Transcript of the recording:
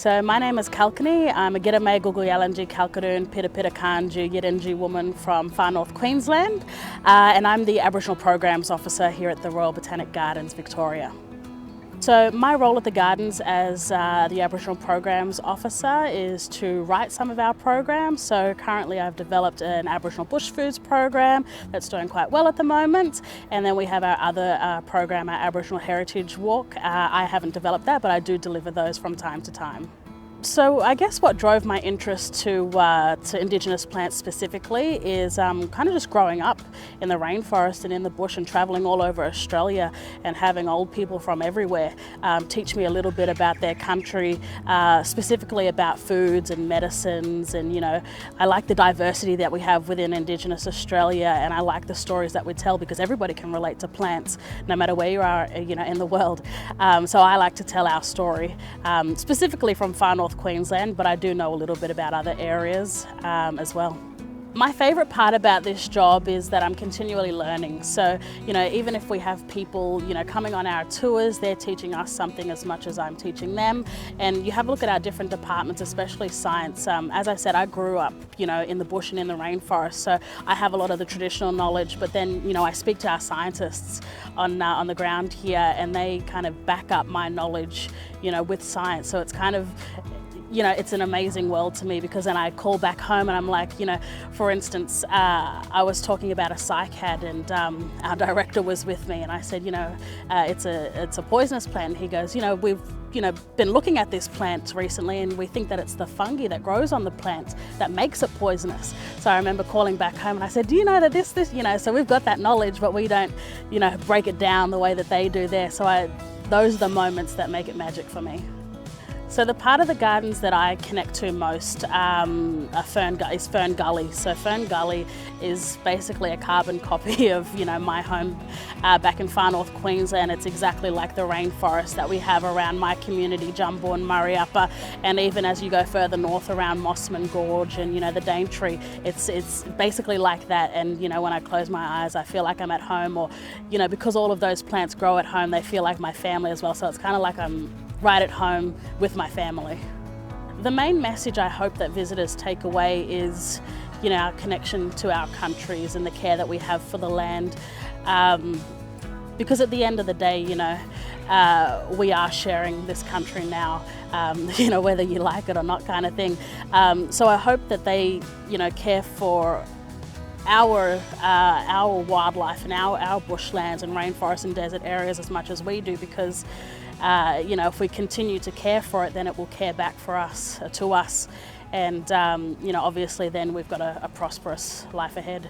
So my name is Kalkani. I'm a Gidamay Guguyalanji Kalkadoon Pita Kanji Yidinji woman from far north Queensland, and I'm the Aboriginal Programs Officer here at the Royal Botanic Gardens, Victoria. So my role at the Gardens as the Aboriginal Programs Officer is to write some of our programs. So currently I've developed an Aboriginal Bush Foods program that's doing quite well at the moment. And then we have our other program, our Aboriginal Heritage Walk. I haven't developed that, but I do deliver those from time to time. So I guess what drove my interest to Indigenous plants specifically is kind of just growing up in the rainforest and in the bush and travelling all over Australia and having old people from everywhere teach me a little bit about their country, specifically about foods and medicines, and I like the diversity that we have within Indigenous Australia, and I like the stories that we tell because everybody can relate to plants no matter where you are in the world. So I like to tell our story, specifically from far north Queensland, but I do know a little bit about other areas as well. My favourite part about this job is that I'm continually learning. So, even if we have people, coming on our tours, they're teaching us something as much as I'm teaching them. And you have a look at our different departments, especially science. As I said, I grew up, in the bush and in the rainforest, so I have a lot of the traditional knowledge, but then, I speak to our scientists on the ground here, and they kind of back up my knowledge, with science. So it's kind of, it's an amazing world to me, because then I call back home and I'm like, for instance, I was talking about a cycad, and our director was with me, and I said, it's a poisonous plant. And he goes, we've been looking at this plant recently, and we think that it's the fungi that grows on the plant that makes it poisonous. So I remember calling back home and I said, do you know that this, so we've got that knowledge, but we don't, break it down the way that they do there. So those are the moments that make it magic for me. So the part of the gardens that I connect to most is Fern Gully. So Fern Gully is basically a carbon copy of my home back in far north Queensland. It's exactly like the rainforest that we have around my community, Jumbo and Murray Upper, and even as you go further north around Mossman Gorge and the Daintree, it's basically like that. And when I close my eyes, I feel like I'm at home, or because all of those plants grow at home, they feel like my family as well. So it's kind of like I'm right at home with my family. The main message I hope that visitors take away is, our connection to our countries and the care that we have for the land. Because at the end of the day, we are sharing this country now, whether you like it or not, kind of thing. So I hope that they, care for our wildlife and our bushlands and rainforests and desert areas as much as we do, because if we continue to care for it, then it will care back to us, and obviously then we've got a prosperous life ahead.